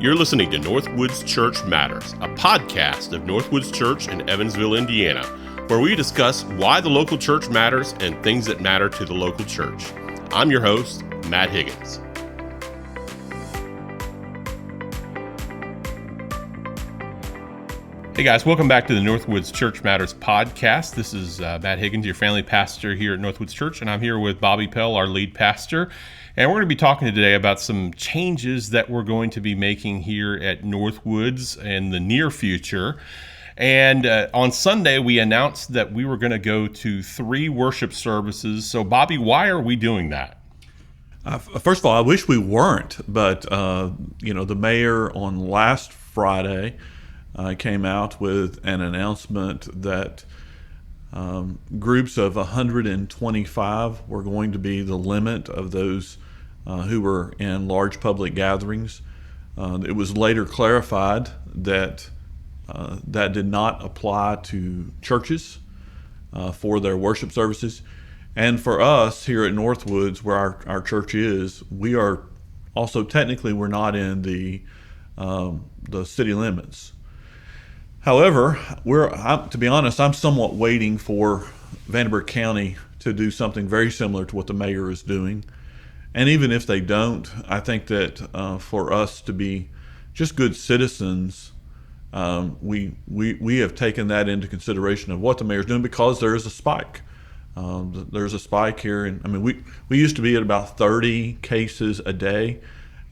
You're listening to Northwoods Church Matters, a podcast of Northwoods Church in Evansville, Indiana, where we discuss why the local church matters and things that matter to the local church. I'm your host, Matt Higgins. Hey guys, welcome back to the Northwoods Church Matters podcast. This is Matt Higgins, your family pastor here at Northwoods Church, and I'm here with Bobby Pell, our lead pastor. And we're going to be talking today about some changes that we're going to be making here at Northwoods in the near future. And on Sunday, we announced that we were going to go to 3 worship services. So, Bobby, why are we doing that? First of all, I wish we weren't, but the mayor on last Friday came out with an announcement that groups of 125 were going to be the limit of those who were in large public gatherings. It was later clarified that that did not apply to churches for their worship services. And for us here at Northwoods, where our church is, we are also technically we're not in the city limits. However, to be honest, I'm somewhat waiting for Vanderbilt County to do something very similar to what the mayor is doing. And even if they don't, I think that for us to be just good citizens, we have taken that into consideration of what the mayor's doing because there is a spike. There's a spike here, and we used to be at about 30 cases a day,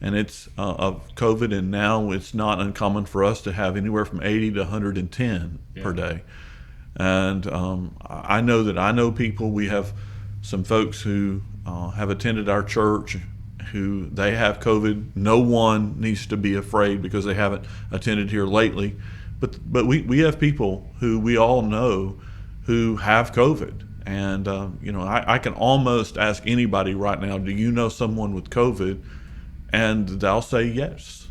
and it's of COVID, and now it's not uncommon for us to have anywhere from 80 to 110 per day. And I know people. We have some folks who have attended our church who they have COVID. No one needs to be afraid because they haven't attended here lately. But we have people who we all know who have COVID. And, I can almost ask anybody right now, do you know someone with COVID? And they'll say yes.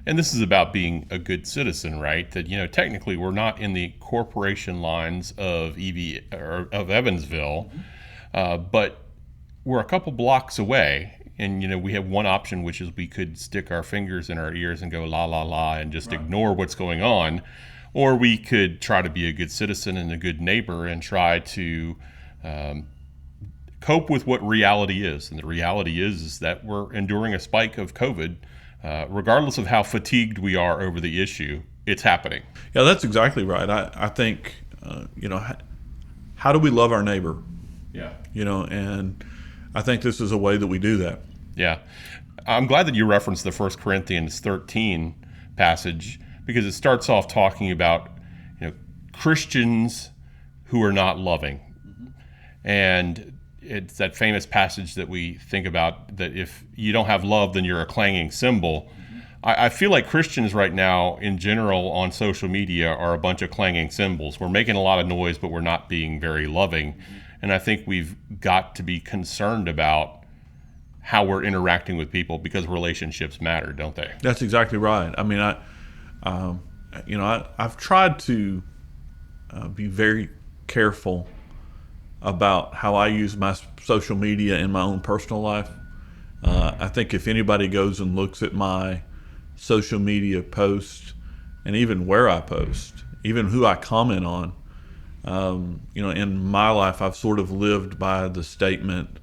And this is about being a good citizen, right? That, technically we're not in the corporation lines of of Evansville, but we're a couple blocks away. And, we have one option, which is we could stick our fingers in our ears and go la, la, la, and just ignore what's going on. Or we could try to be a good citizen and a good neighbor and try to cope with what reality is. And the reality is that we're enduring a spike of COVID. Regardless of how fatigued we are over the issue, it's happening. Yeah, that's exactly right. I think, how do we love our neighbor? Yeah. And I think this is a way that we do that. Yeah. I'm glad that you referenced the 1 Corinthians 13 passage because it starts off talking about, Christians who are not loving. Mm-hmm. And it's that famous passage that we think about that if you don't have love, then you're a clanging cymbal. Mm-hmm. I feel like Christians right now in general on social media are a bunch of clanging cymbals. We're making a lot of noise, but we're not being very loving. Mm-hmm. And I think we've got to be concerned about how we're interacting with people because relationships matter, don't they? That's exactly right. I've tried to be very careful about how I use my social media in my own personal life. I think if anybody goes and looks at my social media posts and even where I post, even who I comment on, in my life, I've sort of lived by the statement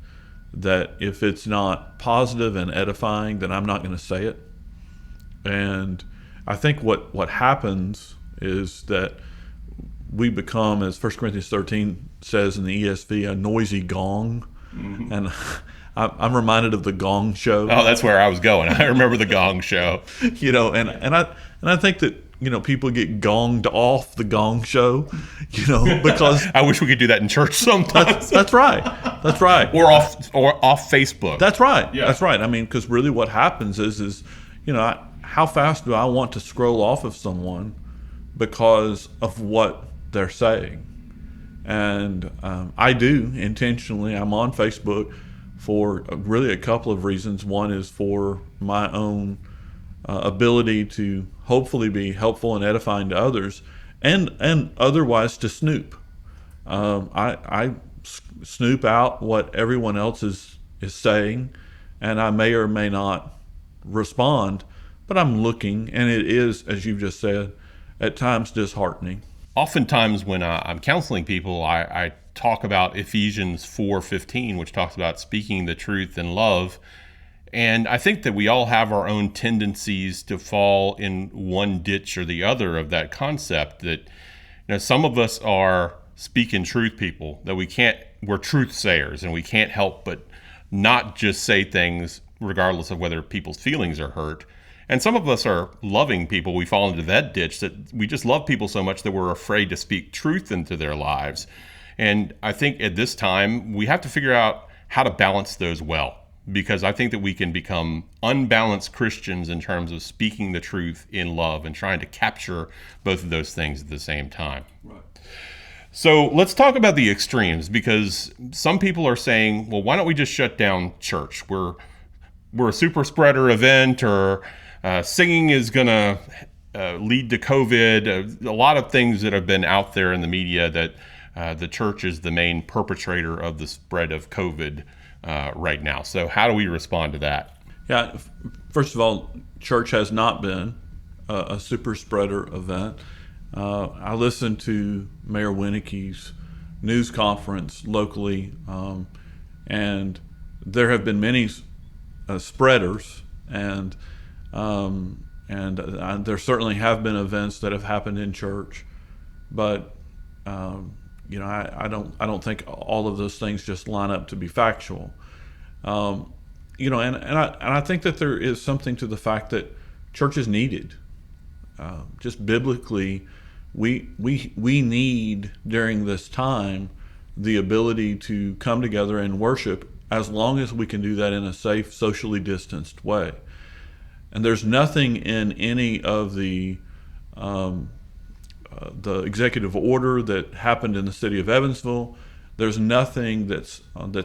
that if it's not positive and edifying, then I'm not going to say it. And I think what happens is that we become, as 1 Corinthians 13 says in the ESV, a noisy gong. Mm-hmm. And I'm reminded of the Gong Show. Oh, that's where I was going. I remember the Gong Show. And I think that people get gonged off the Gong Show, because I wish we could do that in church sometimes. That's right. That's right. Or off Facebook. That's right. Yeah. That's right. Because really what happens is how fast do I want to scroll off of someone because of what they're saying? And I do intentionally. I'm on Facebook for really a couple of reasons. One is for my own ability to hopefully be helpful and edifying to others, and otherwise to snoop. I snoop out what everyone else is saying, and I may or may not respond, but I'm looking, and it is, as you've just said, at times disheartening. Oftentimes when I'm counseling people, I talk about Ephesians 4:15, which talks about speaking the truth in love. And I think that we all have our own tendencies to fall in one ditch or the other of that concept. That some of us are speaking truth people, that we're truth sayers, and we can't help but not just say things regardless of whether people's feelings are hurt. And some of us are loving people. We fall into that ditch that we just love people so much that we're afraid to speak truth into their lives. And I think at this time, we have to figure out how to balance those well, because I think that we can become unbalanced Christians in terms of speaking the truth in love and trying to capture both of those things at the same time. Right. So let's talk about the extremes, because some people are saying, well, why don't we just shut down church? We're a super spreader event, or singing is going to lead to COVID. A lot of things that have been out there in the media that the church is the main perpetrator of the spread of COVID right now. So how do we respond to that? Yeah, first of all, church has not been a super spreader event. I listened to Mayor Winnecke's news conference locally, and there have been many spreaders, and there certainly have been events that have happened in church, but I don't think all of those things just line up to be factual. And I think that there is something to the fact that church is needed. Just biblically, we need during this time the ability to come together and worship, as long as we can do that in a safe, socially distanced way. And there's nothing in any of the executive order that happened in the city of Evansville. There's nothing that's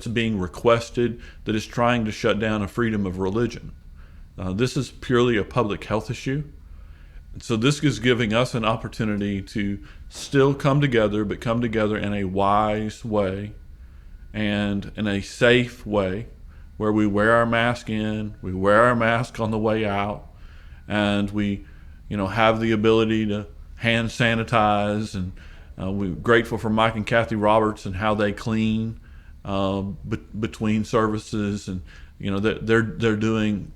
being requested that is trying to shut down a freedom of religion. This is purely a public health issue. So this is giving us an opportunity to still come together, but come together in a wise way and in a safe way, where we wear our mask in, we wear our mask on the way out, and we, have the ability to hand sanitize. And we're grateful for Mike and Kathy Roberts and how they clean between services, and they're doing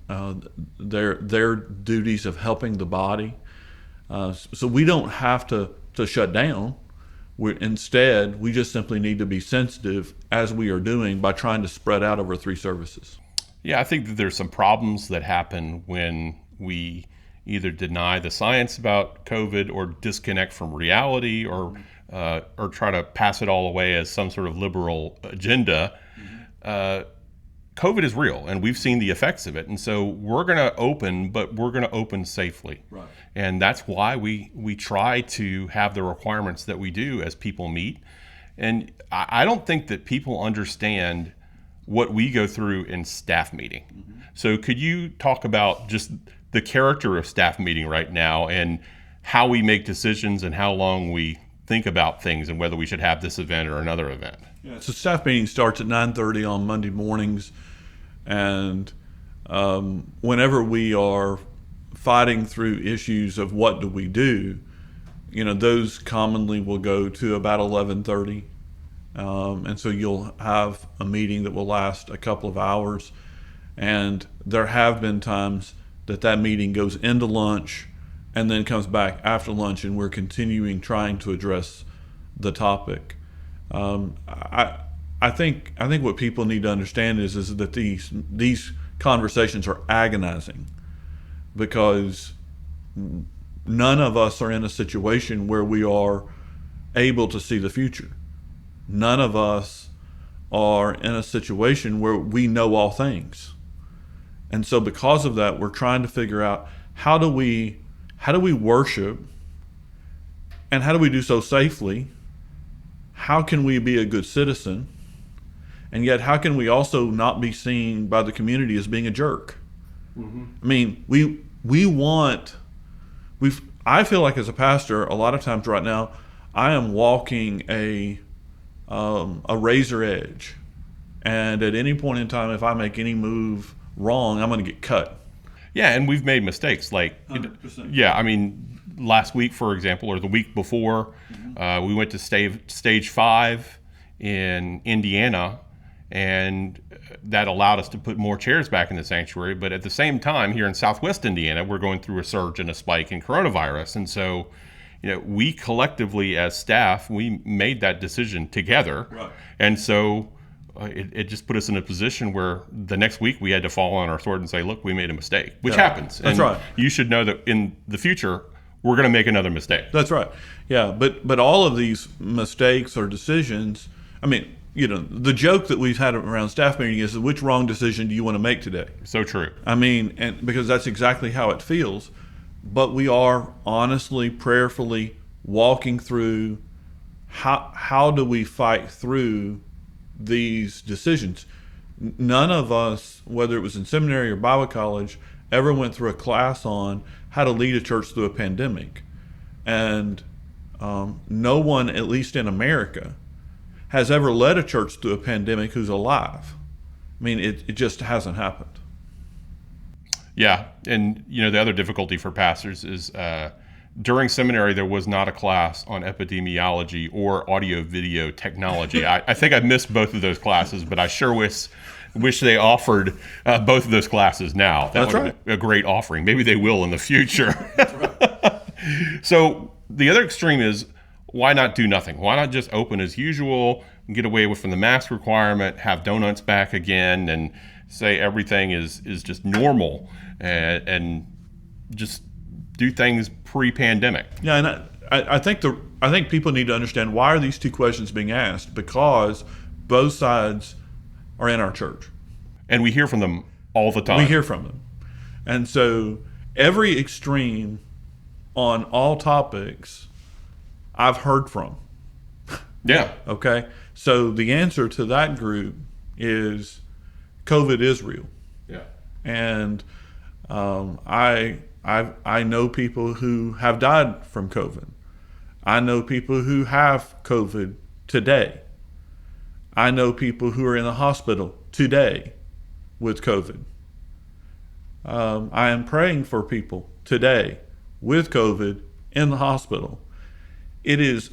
their duties of helping the body. So we don't have to shut down. Instead, we just simply need to be sensitive, as we are doing, by trying to spread out over 3 services. Yeah, I think that there's some problems that happen when we either deny the science about COVID, or disconnect from reality, or try to pass it all away as some sort of liberal agenda. COVID is real, and we've seen the effects of it. And so we're going to open, but we're going to open safely. Right. And that's why we try to have the requirements that we do as people meet. And I don't think that people understand what we go through in staff meeting. Mm-hmm. So could you talk about just the character of staff meeting right now, and how we make decisions, and how long we think about things, and whether we should have this event or another event? Yeah, so staff meeting starts at 9:30 on Monday mornings, and whenever we are fighting through issues of what do we do, those commonly will go to about 11:30, and so you'll have a meeting that will last a couple of hours. And there have been times that meeting goes into lunch and then comes back after lunch, and we're continuing trying to address the topic. I think what people need to understand is that these conversations are agonizing, because none of us are in a situation where we are able to see the future. None of us are in a situation where we know all things. And so because of that, we're trying to figure out how do we worship, and how do we do so safely? How can we be a good citizen? And yet, how can we also not be seen by the community as being a jerk? Mm-hmm. I mean, I feel like as a pastor, a lot of times right now, I am walking a razor edge. And at any point in time, if I make any move wrong, I'm going to get cut. Yeah, and we've made mistakes. Like, 100%. yeah, I mean, last week, for example, or the week before, we went to stage 5 in Indiana, and that allowed us to put more chairs back in the sanctuary. But at the same time, here in Southwest Indiana, we're going through a surge and a spike in coronavirus, and so, we collectively as staff, we made that decision together, Right. and so. It just put us in a position where the next week we had to fall on our sword and say, look, we made a mistake, which happens. That's and right. You should know that in the future, we're going to make another mistake. That's right. Yeah, but all of these mistakes or decisions, I mean, the joke that we've had around staff meeting is, which wrong decision do you want to make today? So true. I mean, and because that's exactly how it feels. But we are honestly, prayerfully walking through how do we fight through these decisions. None of us, whether it was in seminary or Bible college, ever went through a class on how to lead a church through a pandemic. And no one, at least in America, has ever led a church through a pandemic who's alive. I mean, it just hasn't happened. Yeah, and the other difficulty for pastors is during seminary, there was not a class on epidemiology or audio-video technology. I think I missed both of those classes, but I sure wish they offered both of those classes now. That That's would right. be a great offering. Maybe they will in the future. That's right. So the other extreme is, why not do nothing? Why not just open as usual, get away from the mask requirement, have donuts back again, and say everything is just normal, and just do things pre-pandemic. Yeah, and I think people need to understand, why are these two questions being asked? Because both sides are in our church. And we hear from them all the time. We hear from them. And so every extreme on all topics I've heard from. Yeah. Okay? So the answer to that group is COVID is real. Yeah. And I know people who have died from COVID. I know people who have COVID today. I know people who are in the hospital today with COVID. I am praying for people today with COVID in the hospital. It is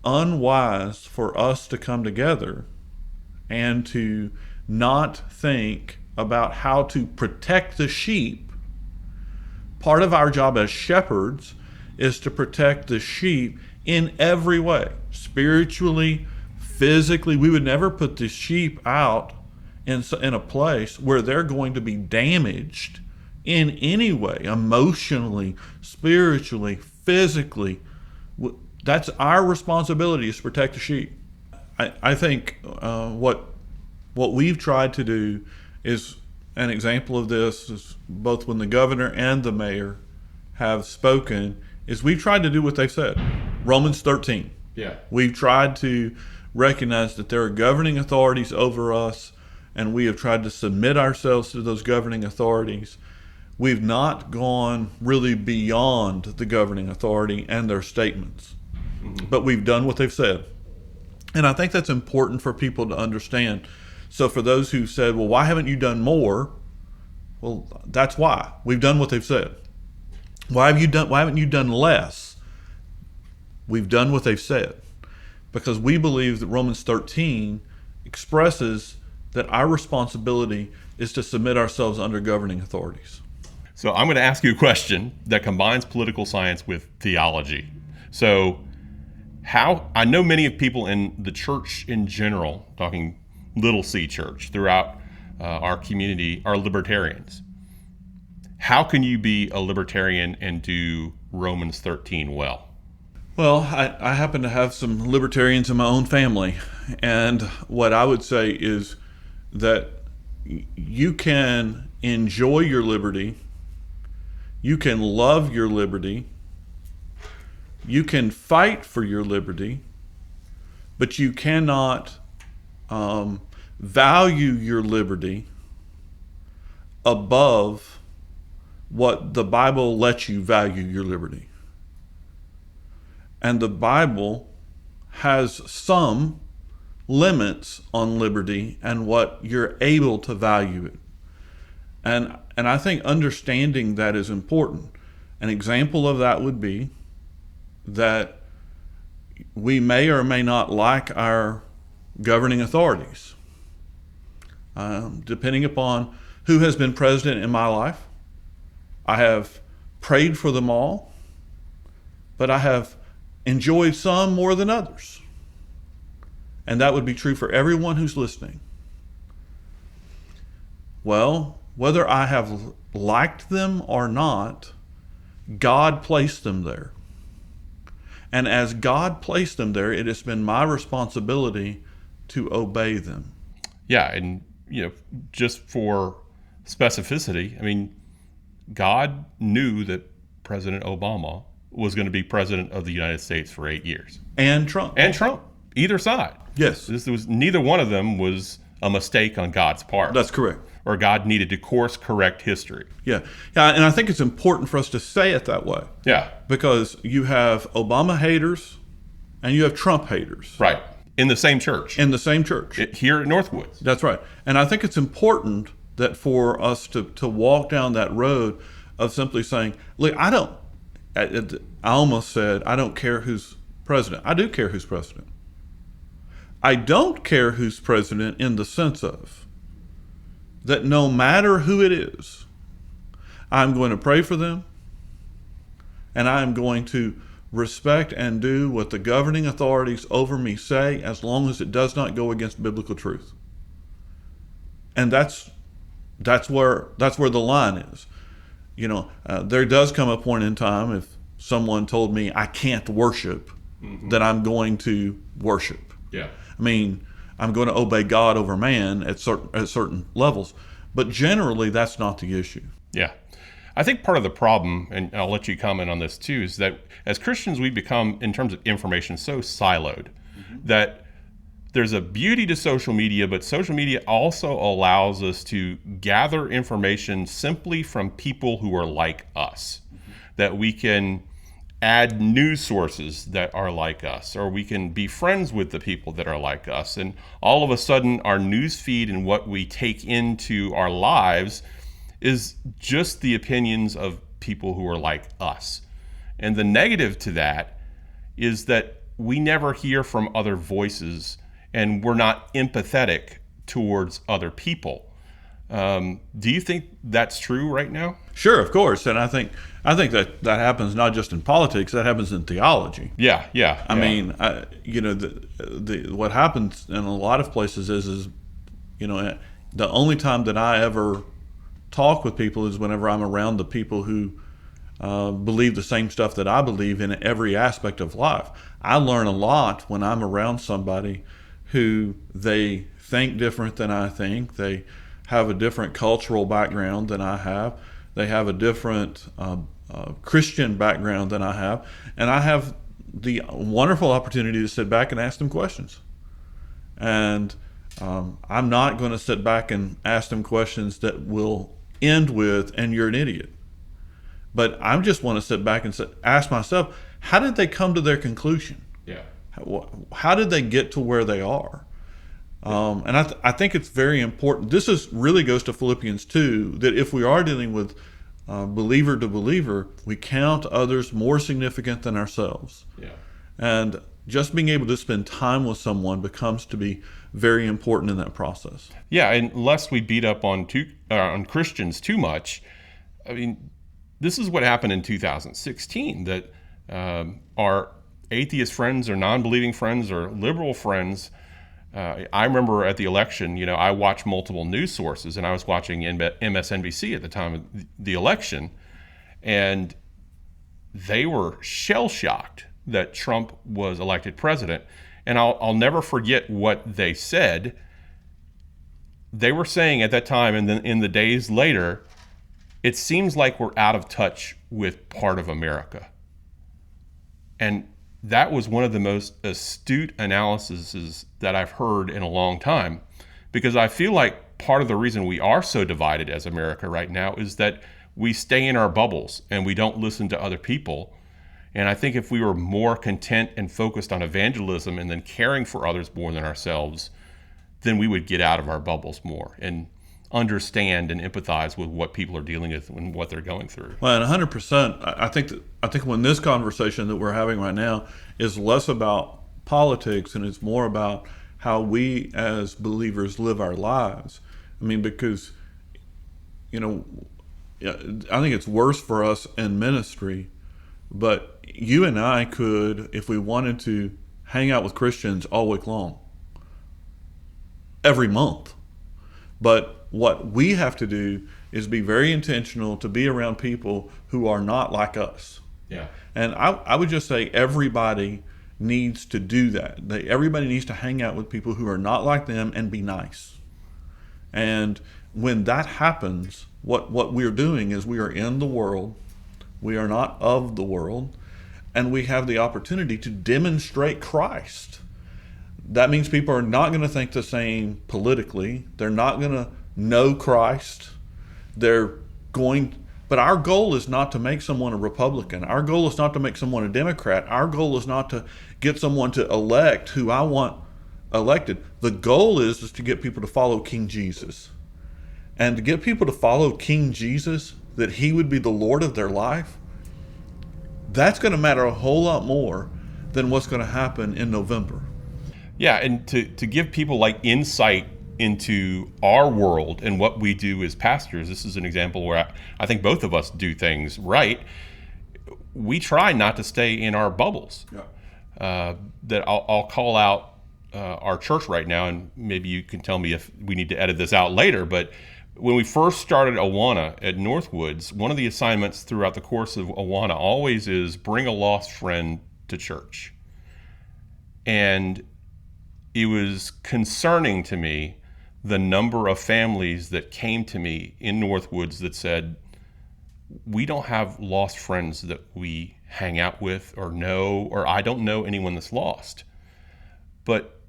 unwise for us to come together and to not think about how to protect the sheep. Part of our job as shepherds is to protect the sheep in every way, spiritually, physically. We would never put the sheep out in a place where they're going to be damaged in any way, emotionally, spiritually, physically. That's our responsibility, is to protect the sheep. I think what we've tried to do is, an example of this is both when the governor and the mayor have spoken, is we've tried to do what they've said. Romans 13. Yeah. We've tried to recognize that there are governing authorities over us, and we have tried to submit ourselves to those governing authorities. We've not gone really beyond the governing authority and their statements, but we've done what they've said. And I think that's important for people to understand. So for those who said, well, why haven't you done more? Well, that's why. We've done what they've said. Why haven't you done less? We've done what they've said. Because we believe that Romans 13 expresses that our responsibility is to submit ourselves under governing authorities. So I'm going to ask you a question that combines political science with theology. So I know many of people in the church in general, talking Little C church throughout our community, are libertarians. How can you be a libertarian and do Romans 13 well? Well, I happen to have some libertarians in my own family, and what I would say is that you can enjoy your liberty, you can love your liberty, you can fight for your liberty, but you cannot value your liberty above what the Bible lets you value your liberty. And the Bible has some limits on liberty and what you're able to value it. And I think understanding that is important. An example of that would be that we may or may not like our governing authorities, depending upon who has been president in my life. I have prayed for them all, but I have enjoyed some more than others. And that would be true for everyone who's listening. Well, whether I have liked them or not, God placed them there. And as God placed them there, it has been my responsibility to obey them. Yeah, and just for specificity, I mean, God knew that President Obama was going to be president of the United States for 8 years. And Trump. Either side. Yes. Neither one of them was a mistake on God's part. That's correct. Or God needed to course correct history. Yeah, and I think it's important for us to say it that way. Yeah. Because you have Obama haters and you have Trump haters. Right. In the same church. In the same church. Here at Northwoods. That's right. And I think it's important that for us to walk down that road of simply saying, look, I almost said, I don't care who's president. I do care who's president. I don't care who's president in the sense of that no matter who it is, I'm going to pray for them, and I'm going to respect and do what the governing authorities over me say, as long as it does not go against biblical truth. And that's where the line is. There does come a point in time, if someone told me I can't worship, that I'm going to worship. Yeah. I mean, I'm going to obey God over man at certain levels. But generally, that's not the issue. Yeah. I think part of the problem, and I'll let you comment on this too, is that as Christians, we become, in terms of information, so siloed that there's a beauty to social media, but social media also allows us to gather information simply from people who are like us, that we can add news sources that are like us, or we can be friends with the people that are like us. And all of a sudden, our news feed and what we take into our lives is just the opinions of people who are like us. And the negative to that is that we never hear from other voices, and we're not empathetic towards other people. Do you think that's true right now? Sure, of course. And I think that happens not just in politics, that happens in theology. Yeah. I mean, what happens in a lot of places is the only time that I ever talk with people is whenever I'm around the people who believe the same stuff that I believe in every aspect of life. I learn a lot when I'm around somebody who they think different than I think. They have a different cultural background than I have. They have a different Christian background than I have. And I have the wonderful opportunity to sit back and ask them questions. And I'm not going to sit back and ask them questions that will end with, and you're an idiot. But I just want to sit back and ask myself, how did they come to their conclusion? Yeah. How did they get to where they are? And I think it's very important. This really goes to Philippians 2, that if we are dealing with believer to believer, we count others more significant than ourselves. Yeah. And just being able to spend time with someone becomes to be very important in that process. Yeah, and lest we beat up on Christians too much, I mean, this is what happened in 2016, that our atheist friends or non-believing friends or liberal friends, I remember at the election, I watched multiple news sources, and I was watching MSNBC at the time of the election, and they were shell-shocked that Trump was elected president. And I'll never forget what they said. They were saying at that time, and then in the days later, it seems like we're out of touch with part of America. And that was one of the most astute analyses that I've heard in a long time, because I feel like part of the reason we are so divided as America right now is that we stay in our bubbles and we don't listen to other people. And I think if we were more content and focused on evangelism and then caring for others more than ourselves, then we would get out of our bubbles more. And understand and empathize with what people are dealing with and what they're going through. Well, and 100%. I think when this conversation that we're having right now is less about politics and it's more about how we as believers live our lives. I mean, because I think it's worse for us in ministry, but you and I could, if we wanted to, hang out with Christians all week long, every month. But what we have to do is be very intentional to be around people who are not like us. Yeah. And I would just say everybody needs to do that. Everybody needs to hang out with people who are not like them and be nice. And when that happens, what we're doing is we are in the world, we are not of the world, and we have the opportunity to demonstrate Christ. That means people are not going to think the same politically. They're not going to know Christ. But our goal is not to make someone a Republican. Our goal is not to make someone a Democrat. Our goal is not to get someone to elect who I want elected. The goal is to get people to follow King Jesus. And to get people to follow King Jesus, that he would be the Lord of their life, that's going to matter a whole lot more than what's going to happen in November. Yeah, and to give people like insight into our world and what we do as pastors, this is an example where I think both of us do things right. We try not to stay in our bubbles. Yeah. That I'll call out our church right now, and maybe you can tell me if we need to edit this out later, but when we first started Awana at Northwoods, one of the assignments throughout the course of Awana always is bring a lost friend to church. And it was concerning to me the number of families that came to me in Northwoods that said, we don't have lost friends that we hang out with or know, or I don't know anyone that's lost. But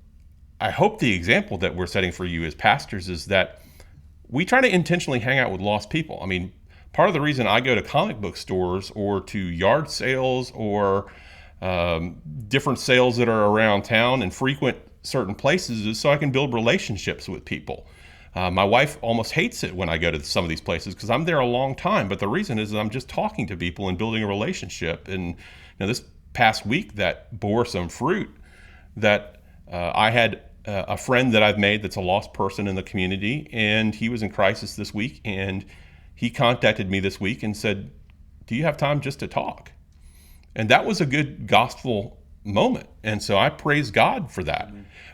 I hope the example that we're setting for you as pastors is that we try to intentionally hang out with lost people. I mean, part of the reason I go to comic book stores or to yard sales or different sales that are around town and frequent certain places is so I can build relationships with people. My wife almost hates it when I go to some of these places because I'm there a long time, but the reason is that I'm just talking to people and building a relationship. And this past week that bore some fruit, that I had a friend that I've made that's a lost person in the community, and he was in crisis this week, and he contacted me this week and said, do you have time just to talk? And that was a good gospel moment, and so I praise God for that.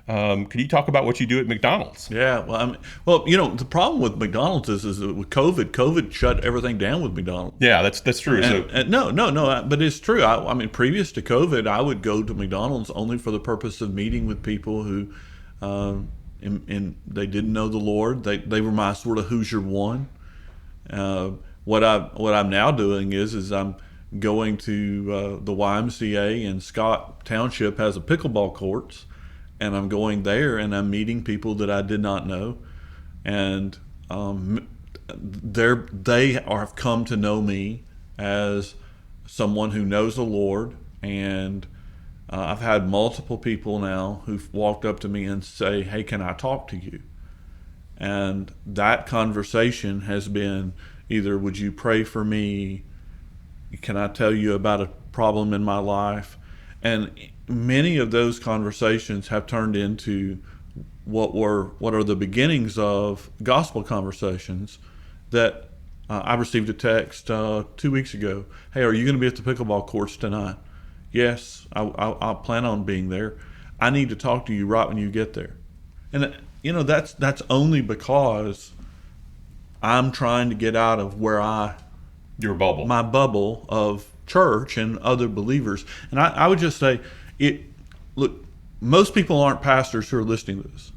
Could you talk about what you do at McDonald's? Yeah, well, the problem with McDonald's is that with COVID shut everything down with McDonald's. Yeah, that's true. No, but it's true. I mean, previous to COVID, I would go to McDonald's only for the purpose of meeting with people who, and they didn't know the Lord. They were my sort of Hoosier one. What I'm now doing is I'm going to the YMCA, and Scott Township has a pickleball courts, and I'm going there and I'm meeting people that I did not know, and they have come to know me as someone who knows the Lord. And I've had multiple people now who've walked up to me and say, hey, can I talk to you? And that conversation has been either, would you pray for me? Can I tell you about a problem in my life? And many of those conversations have turned into what are the beginnings of gospel conversations. That I received a text 2 weeks ago. Hey, are you going to be at the pickleball courts tonight? Yes, I plan on being there. I need to talk to you right when you get there. And that's only because I'm trying to get out of your bubble, my bubble of church and other believers. And I would just say, look, most people aren't pastors who are listening to this.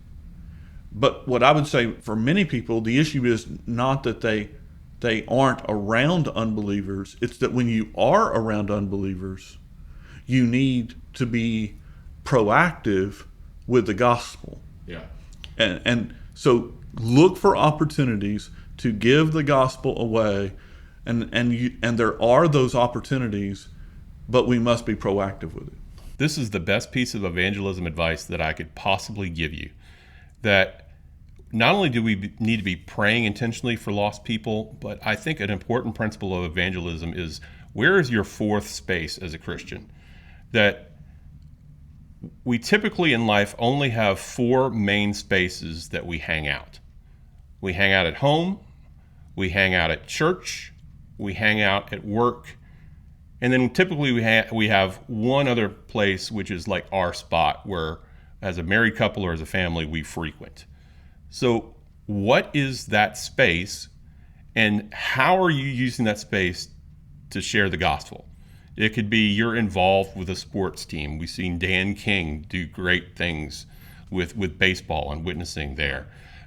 But what I would say for many people, the issue is not that they aren't around unbelievers. It's that when you are around unbelievers, you need to be proactive with the gospel. Yeah. And so look for opportunities to give the gospel away. And there are those opportunities, but we must be proactive with it. This is the best piece of evangelism advice that I could possibly give you. That not only do we need to be praying intentionally for lost people, but I think an important principle of evangelism is, where is your fourth space as a Christian? That we typically in life only have four main spaces that we hang out. We hang out at home, we hang out at church, we hang out at work, and then typically we have one other place, which is like our spot where, as a married couple or as a family, we frequent. So what is that space, and how are you using that space to share the gospel? It could be you're involved with a sports team. We've seen Dan King do great things with baseball and witnessing there.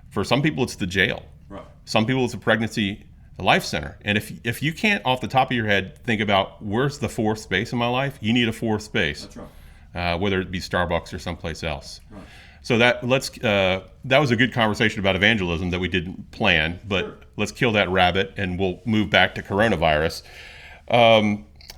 For some people, it's the jail. Right. Some people, it's a pregnancy life center. And if you can't, off the top of your head, think about where's the fourth space in my life, you need a fourth space. That's right. Whether it be Starbucks or someplace else. Right. So that was a good conversation about evangelism that we didn't plan, but Sure. Let's kill that rabbit and we'll move back to coronavirus.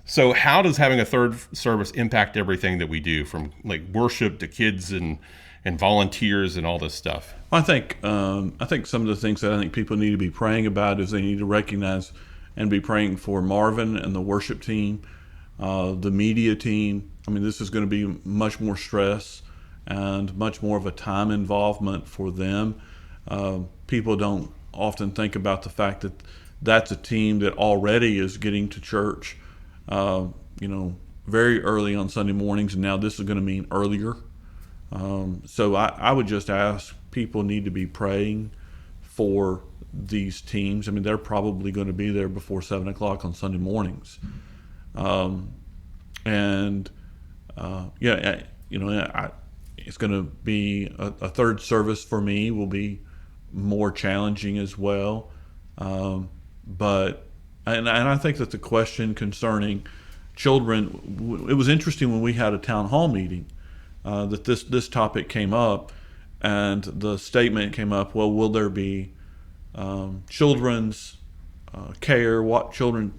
So how does having a third service impact everything that we do, from like worship to kids and volunteers and all this stuff? I think some of the things that I think people need to be praying about is they need to recognize and be praying for Marvin and the worship team, the media team. I mean, this is going to be much more stress and much more of a time involvement for them. People don't often think about the fact that that's a team that already is getting to church, very early on Sunday mornings, and now this is going to mean earlier. So I would just ask, people need to be praying for these teams. I mean, they're probably going to be there before 7 o'clock on Sunday mornings. It's going to be a third service for me will be more challenging as well. But I think that the question concerning children, it was interesting when we had a town hall meeting that this topic came up, and the statement came up, well, will there be children's care? What children?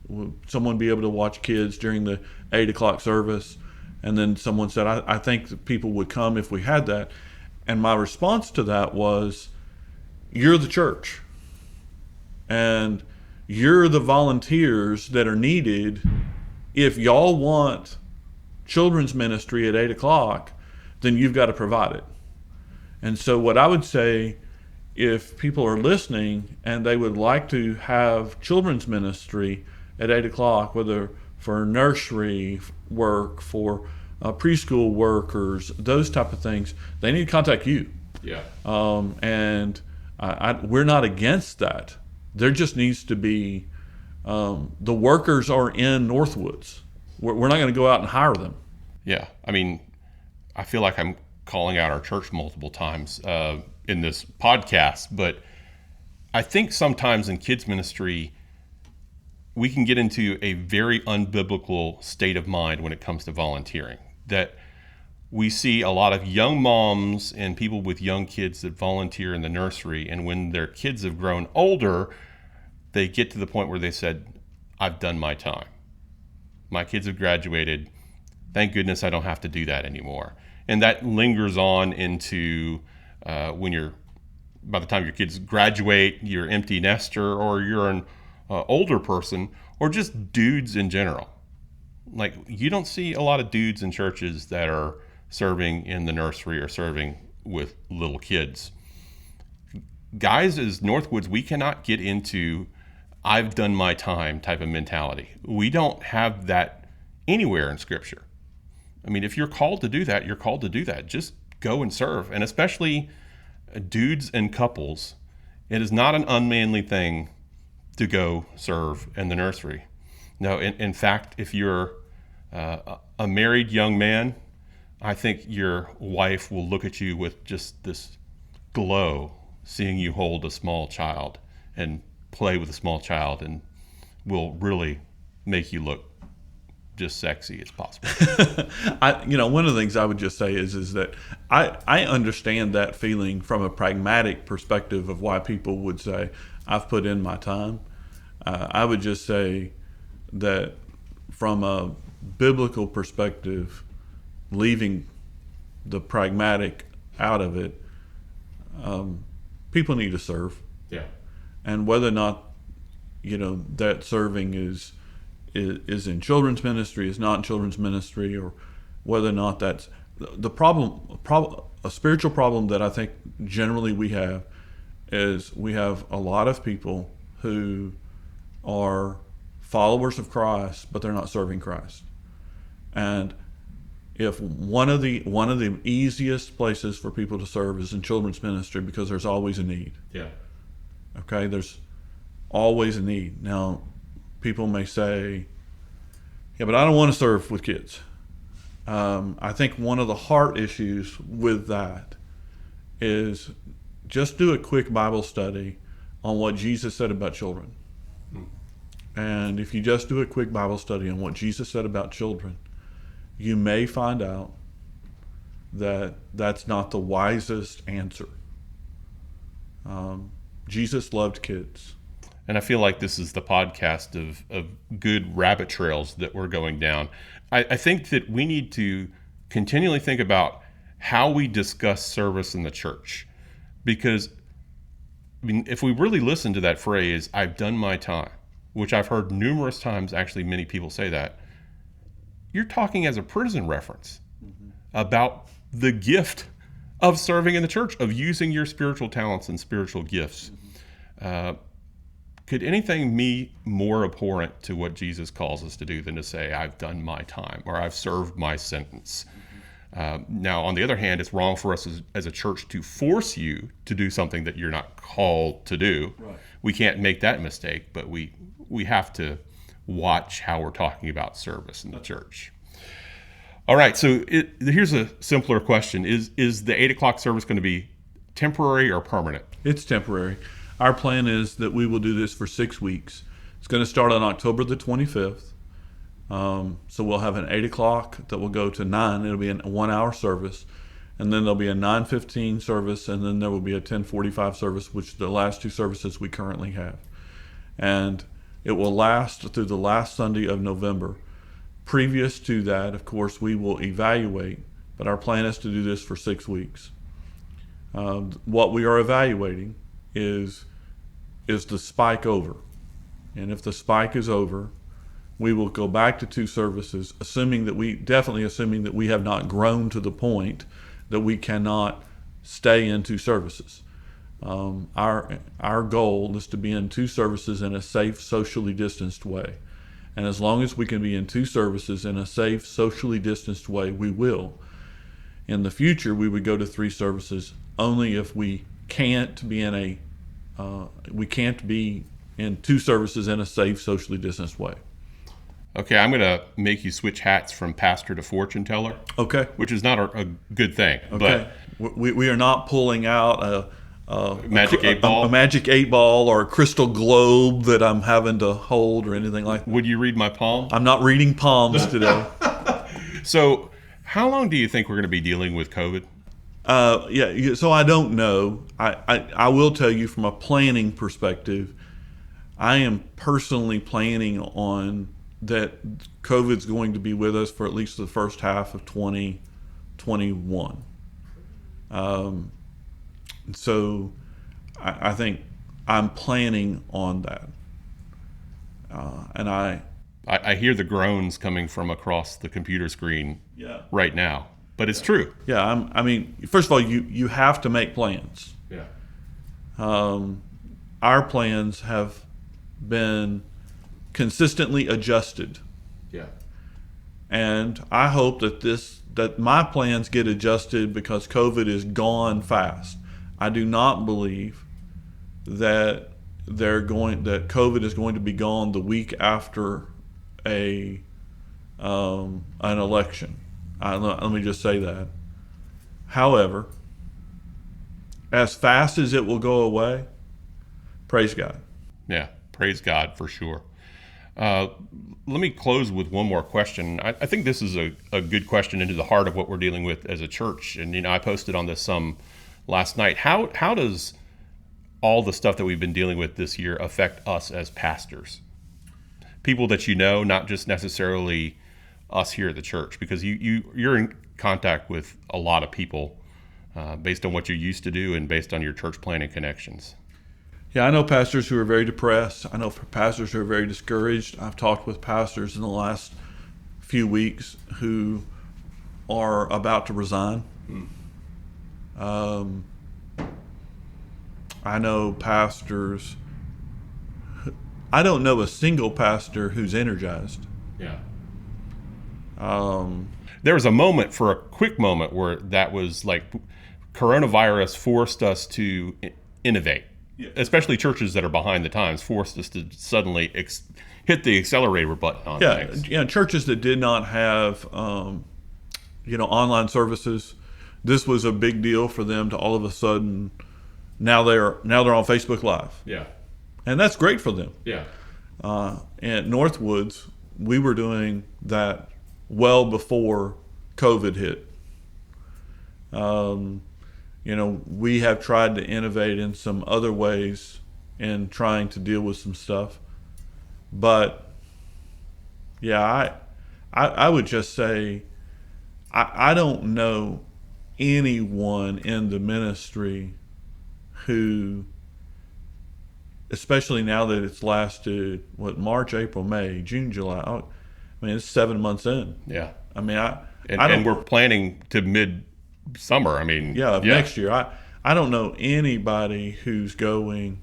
Will someone be able to watch kids during the 8 o'clock service? And then someone said, I think that people would come if we had that. And my response to that was, you're the church. And you're the volunteers that are needed. If y'all want children's ministry at 8 o'clock, then you've got to provide it. And so what I would say, if people are listening and they would like to have children's ministry at 8 o'clock, whether for nursery work, for preschool workers, those type of things, they need to contact you. Yeah. We're not against that. There just needs to be, the workers are in Northwoods. We're not going to go out and hire them. Yeah. I mean, I feel like I'm calling out our church multiple times in this podcast, but I think sometimes in kids ministry, we can get into a very unbiblical state of mind when it comes to volunteering. That we see a lot of young moms and people with young kids that volunteer in the nursery, and when their kids have grown older, they get to the point where they said, I've done my time. My kids have graduated. Thank goodness I don't have to do that anymore. And that lingers on into by the time your kids graduate, you're empty nester, or you're an older person, or just dudes in general. Like, you don't see a lot of dudes in churches that are serving in the nursery or serving with little kids. Guys, as Northwoods, we cannot get into I've done my time type of mentality. We don't have that anywhere in Scripture. I mean, if you're called to do that, you're called to do that. Just go and serve. And especially dudes and couples, it is not an unmanly thing to go serve in the nursery. No, in fact, if you're a married young man, I think your wife will look at you with just this glow, seeing you hold a small child and play with a small child, and will really make you look just sexy as possible. One of the things I would just say is that I understand that feeling from a pragmatic perspective of why people would say, I've put in my time. I would just say that from a biblical perspective, leaving the pragmatic out of it, people need to serve, Yeah. and whether or not that serving is in children's ministry, is not in children's ministry, or whether or not that's the problem. A spiritual problem that I think generally we have is we have a lot of people who are followers of Christ, but they're not serving Christ. And if one of the easiest places for people to serve is in children's ministry, because there's always a need. Yeah. Okay, there's always a need. Now, people may say, "Yeah, but I don't want to serve with kids." I think one of the heart issues with that is just do a quick Bible study on what Jesus said about children. And if you just do a quick Bible study on what Jesus said about children, you may find out that that's not the wisest answer. Jesus loved kids. And I feel like this is the podcast of good rabbit trails that we're going down. I think that we need to continually think about how we discuss service in the church. Because, I mean, if we really listen to that phrase, "I've done my time," which I've heard numerous times, actually many people say that, you're talking as a prison reference about the gift of serving in the church, of using your spiritual talents and spiritual gifts. Could anything be more abhorrent to what Jesus calls us to do than to say, "I've done my time," or "I've served my sentence"? Now, on the other hand, it's wrong for us as a church to force you to do something that you're not called to do. Right. We can't make that mistake, but we have to watch how we're talking about service in the church. All right, so here's a simpler question. Is the 8 o'clock service going to be temporary or permanent? It's temporary. Our plan is that we will do this for 6 weeks. It's going to start on October the 25th. So we'll have an 8 o'clock that will go to 9. It'll be a 1-hour service. And then there'll be a 9:15 service, and then there will be a 10:45 service, which are the last two services we currently have. And it will last through the last Sunday of November. Previous to that, of course, we will evaluate, but our plan is to do this for 6 weeks. What we are evaluating is the spike over? And if the spike is over, we will go back to 2 services, assuming that we have not grown to the point that we cannot stay in 2 services. Our goal is to be in 2 services in a safe, socially distanced way. And as long as we can be in 2 services in a safe, socially distanced way, we will. In the future, we would go to 3 services only if we can't be in 2 services in a safe, socially distanced way. Okay, I'm going to make you switch hats from pastor to fortune teller. Okay. Which is not a good thing. Okay. But we are not pulling out a magic 8 ball? A magic 8 ball or a crystal globe that I'm having to hold or anything like that. Would you read my palm? I'm not reading palms today. So how long do you think we're going to be dealing with COVID? So I don't know. I will tell you from a planning perspective, I am personally planning on that COVID's going to be with us for at least the first half of 2021. So I think I'm planning on that. And I hear the groans coming from across the computer screen right now, but it's true. Yeah, I mean, first of all, you have to make plans. Yeah. Our plans have been consistently adjusted. Yeah. And I hope that my plans get adjusted because COVID is gone fast. I do not believe that COVID is going to be gone the week after an election. Let me just say that. However, as fast as it will go away, praise God. Yeah, praise God for sure. Let me close with one more question. I think this is a good question into the heart of what we're dealing with as a church. And, I posted on this some last night. How does all the stuff that we've been dealing with this year affect us as pastors? People that not just necessarily us here at the church, because you're in contact with a lot of people based on what you used to do and based on your church planning connections? Yeah, I know pastors who are very depressed. I know pastors who are very discouraged. I've talked with pastors in the last few weeks who are about to resign. I know pastors. I don't know a single pastor who's energized. Yeah. There was a quick moment where that was like coronavirus forced us to innovate. Yeah. Especially churches that are behind the times forced us to suddenly hit the accelerator button on things. Yeah, churches that did not have online services. This was a big deal for them to all of a sudden now they're on Facebook Live. Yeah. And that's great for them. Yeah. And Northwoods, we were doing that well before COVID hit. We have tried to innovate in some other ways in trying to deal with some stuff. But yeah, I would just say I don't know anyone in the ministry who, especially now that it's lasted, March, April, May, June, July. It's 7 months in. Yeah. And we're planning to mid-summer. Next year. I don't know anybody who's going.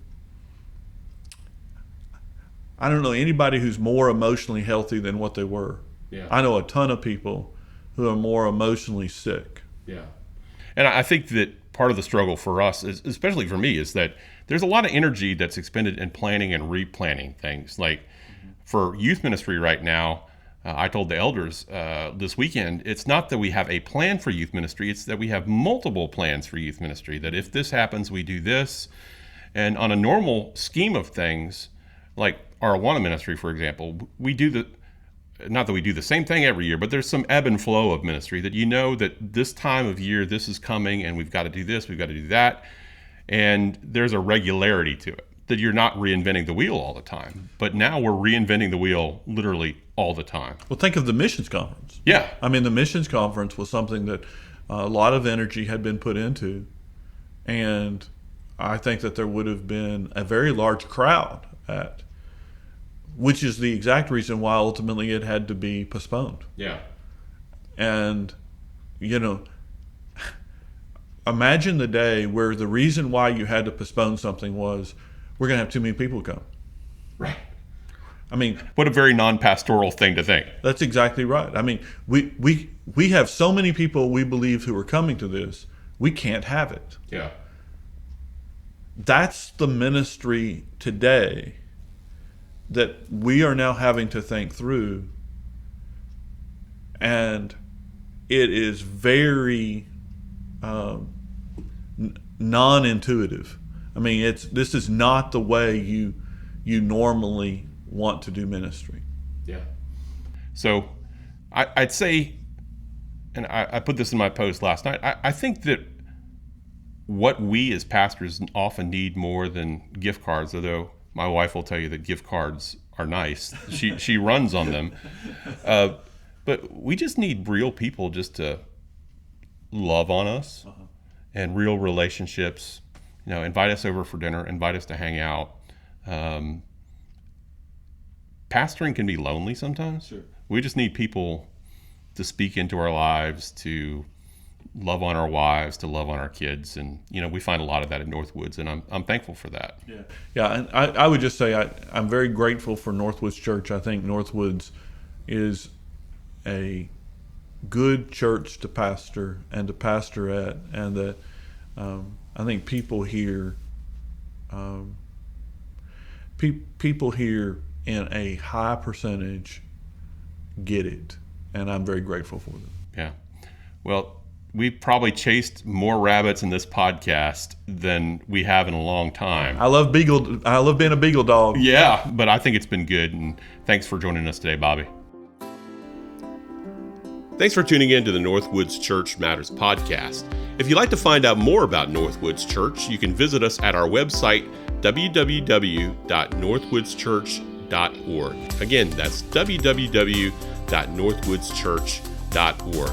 I don't know anybody who's more emotionally healthy than what they were. Yeah. I know a ton of people who are more emotionally sick. Yeah. And I think that part of the struggle for us, especially for me, is that there's a lot of energy that's expended in planning and replanning things. Like for youth ministry right now, I told the elders this weekend, it's not that we have a plan for youth ministry, it's that we have multiple plans for youth ministry, that if this happens, we do this. And on a normal scheme of things, like our Awana ministry, for example, not that we do the same thing every year, but there's some ebb and flow of ministry that that this time of year, this is coming and we've got to do this, we've got to do that. And there's a regularity to it, that you're not reinventing the wheel all the time. But now we're reinventing the wheel literally all the time. Well, think of the missions conference. Yeah. The missions conference was something that a lot of energy had been put into. And I think that there would have been a very large crowd which is the exact reason why ultimately it had to be postponed. Yeah. And, imagine the day where the reason why you had to postpone something was we're going to have too many people come. Right. What a very non-pastoral thing to think. That's exactly right. We have so many people we believe who are coming to this, we can't have it. Yeah. That's the ministry today that we are now having to think through, and it is very non-intuitive. This is not the way you normally want to do ministry. Yeah. So I'd say, and I put this in my post last night, I think that what we as pastors often need more than gift cards, although my wife will tell you that gift cards are nice. She runs on them. But we just need real people just to love on us and real relationships. Invite us over for dinner, invite us to hang out. Pastoring can be lonely sometimes. Sure. We just need people to speak into our lives, to love on our wives, to love on our kids. And, we find a lot of that at Northwoods, and I'm thankful for that. Yeah. And I would just say I'm very grateful for Northwoods Church. I think Northwoods is a good church to pastor and to pastor at, and that I think people here in a high percentage get it, and I'm very grateful for them. Yeah. Well, we've probably chased more rabbits in this podcast than we have in a long time. I love being a beagle dog. Yeah, but I think it's been good, and thanks for joining us today, Bobby. Thanks for tuning in to the Northwoods Church Matters podcast. If you'd like to find out more about Northwoods Church, you can visit us at our website, www.northwoodschurch.org. Again, that's www.northwoodschurch.org.